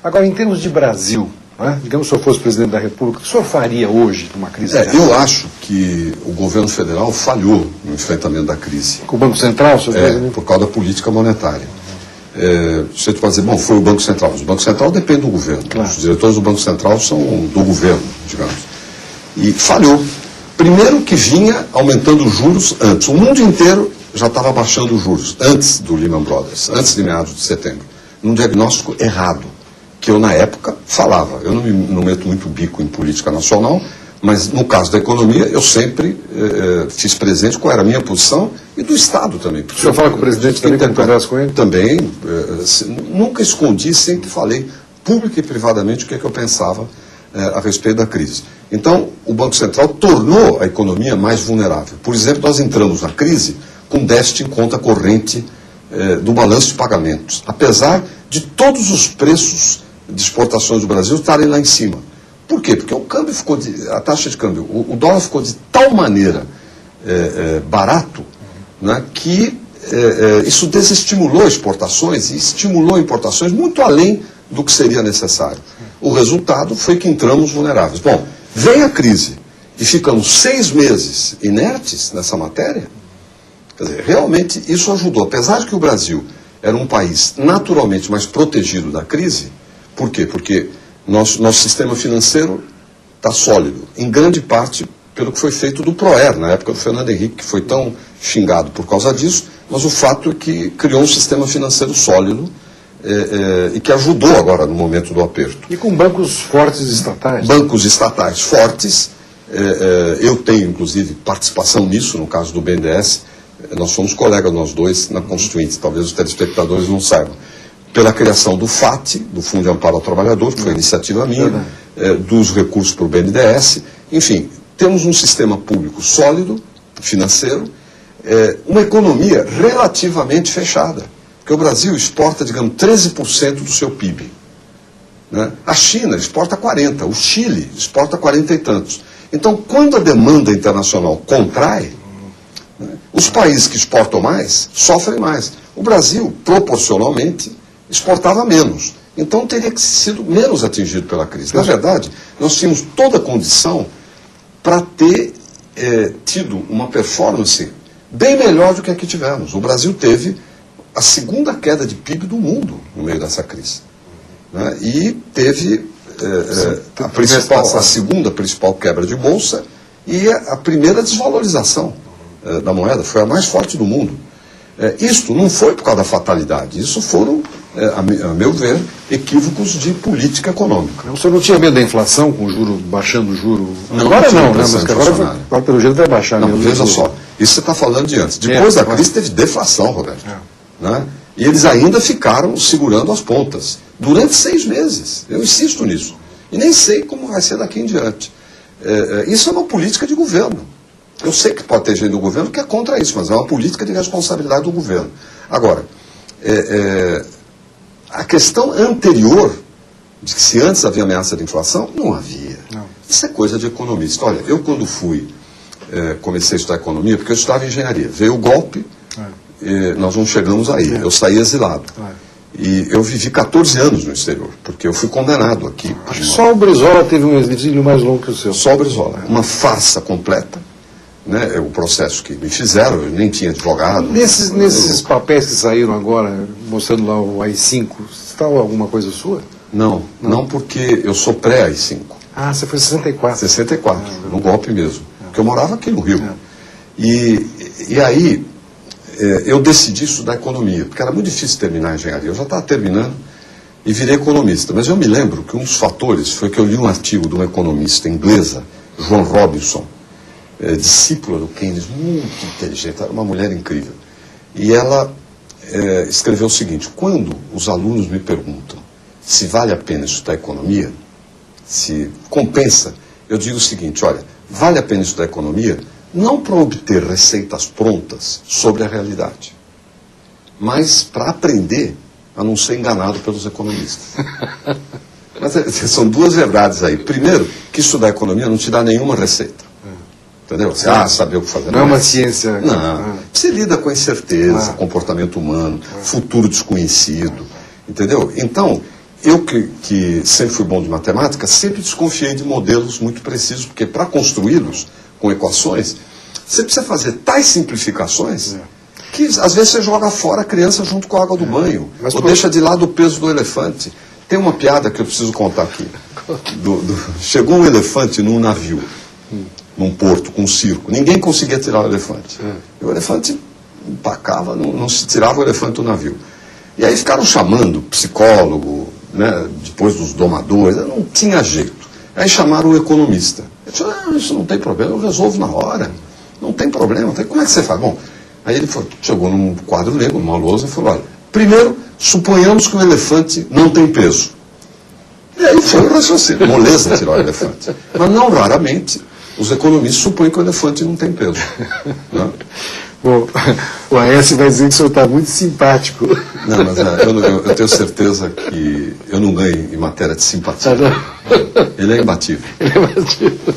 Agora, em termos de Brasil, né? Digamos, se eu fosse presidente da República, o que o senhor faria hoje numa crise dessa? Eu acho que o governo federal falhou no enfrentamento da crise. Com o Banco Central, senhor presidente? Por causa da política monetária. Você pode dizer, bom, foi o Banco Central. Mas o Banco Central depende do governo. Claro. Os diretores do Banco Central são do governo, digamos. E falhou. Primeiro que vinha aumentando os juros antes. O mundo inteiro já estava baixando os juros, antes do Lehman Brothers, antes de meados de setembro. Num diagnóstico errado, que eu, na época, falava. Eu não meto muito bico em política nacional, mas no caso da economia, eu sempre fiz presente qual era a minha posição e do Estado também. O senhor fala com o presidente também, quando conversa com ele? Também. Nunca escondi, sempre falei, pública e privadamente, o que é que eu pensava a respeito da crise. Então, o Banco Central tornou a economia mais vulnerável. Por exemplo, nós entramos na crise com déficit em conta corrente do balanço de pagamentos, apesar de todos os preços de exportações do Brasil estarem lá em cima. Por quê? Porque o câmbio ficou a taxa de câmbio, o dólar ficou de tal maneira barato, né, que isso desestimulou exportações e estimulou importações muito além do que seria necessário. O resultado foi que entramos vulneráveis. Bom, vem a crise e ficamos 6 meses inertes nessa matéria. Quer dizer, realmente isso ajudou. Apesar de que o Brasil era um país naturalmente mais protegido da crise. Por quê? Porque nosso sistema financeiro está sólido, em grande parte pelo que foi feito do PROER, na época do Fernando Henrique, que foi tão xingado por causa disso, mas o fato é que criou um sistema financeiro sólido e que ajudou agora no momento do aperto. E com bancos fortes estatais? Bancos estatais fortes, eu tenho inclusive participação nisso, no caso do BNDES, nós somos colegas nós dois na Constituinte, talvez os telespectadores não saibam. Pela criação do FAT, do Fundo de Amparo ao Trabalhador, que foi iniciativa minha, dos recursos para o BNDES, enfim, temos um sistema público sólido, financeiro, uma economia relativamente fechada, porque o Brasil exporta, digamos, 13% do seu PIB. Né? A China exporta 40%, o Chile exporta 40 e tantos. Então, quando a demanda internacional contrai, né, os países que exportam mais sofrem mais. O Brasil, proporcionalmente, exportava menos. Então teria que sido menos atingido pela crise. Na verdade, nós tínhamos toda a condição para ter tido uma performance bem melhor do que a que tivemos. O Brasil teve a segunda queda de PIB do mundo no meio dessa crise. Né? E teve a segunda principal quebra de bolsa e a primeira desvalorização da moeda. Foi a mais forte do mundo. Isto não foi por causa da fatalidade, isso foram, a meu ver, equívocos de política econômica. O senhor não tinha medo da inflação, com o juro, baixando o juro? Não, agora não, né? Mas agora pelo jeito vai baixar. Não, veja só, isso você está falando de antes. Depois da crise teve deflação, Roberto. Né? E eles ainda ficaram segurando as pontas, durante 6 meses. Eu insisto nisso. E nem sei como vai ser daqui em diante. Isso é uma política de governo. Eu sei que pode ter gente do governo que é contra isso, mas é uma política de responsabilidade do governo. Agora, a questão anterior, de que se antes havia ameaça de inflação, não havia. Não. Isso é coisa de economista. Olha, eu quando comecei a estudar economia, porque eu estudava engenharia, veio o golpe, nós não chegamos aí, eu saí exilado. E eu vivi 14 anos no exterior, porque eu fui condenado aqui. Acho que só o Brizola teve um exílio mais longo que o seu. Só o Brizola. Uma farsa completa. Né, o processo que me fizeram, eu nem tinha advogado. Nesses papéis que saíram agora, mostrando lá o AI-5, está alguma coisa sua? Não, porque eu sou pré-AI-5. Ah, você foi em 64. 64, no golpe mesmo. Porque eu morava aqui no Rio. E aí, eu decidi estudar economia, porque era muito difícil terminar a engenharia. Eu já estava terminando e virei economista. Mas eu me lembro que um dos fatores foi que eu li um artigo de uma economista inglesa, Joan Robinson, discípula do Keynes, muito inteligente, era uma mulher incrível. E ela escreveu o seguinte: quando os alunos me perguntam se vale a pena estudar economia, se compensa, eu digo o seguinte: olha, vale a pena estudar economia não para obter receitas prontas sobre a realidade, mas para aprender a não ser enganado pelos economistas. Mas são duas verdades aí. Primeiro, que estudar economia não te dá nenhuma receita. Entendeu? Você saber o que fazer. Não é uma ciência. Não. Você lida com a incerteza, comportamento humano, futuro desconhecido. Entendeu? Então, eu que sempre fui bom de matemática, sempre desconfiei de modelos muito precisos, porque para construí-los com equações, você precisa fazer tais simplificações que às vezes você joga fora a criança junto com a água do banho, ou deixa de lado o peso do elefante. Tem uma piada que eu preciso contar aqui. Chegou um elefante num navio, num porto, com um circo. Ninguém conseguia tirar o elefante. E o elefante empacava, não se tirava o elefante do navio. E aí ficaram chamando psicólogo, né, depois dos domadores, não tinha jeito. Aí chamaram o economista. Ele disse, isso não tem problema, eu resolvo na hora. Não tem problema. Como é que você faz? Bom, aí ele chegou num quadro negro, numa lousa, e falou, olha, primeiro, suponhamos que o elefante não tem peso. E aí foi o raciocínio, moleza tirar o elefante. Mas não raramente, os economistas supõem que o elefante não tem peso. Né? Bom, o Aécio vai dizer que o senhor está muito simpático. Não, mas eu tenho certeza que eu não ganho em matéria de simpatia. Ele é imbatível. Ele é imbatível.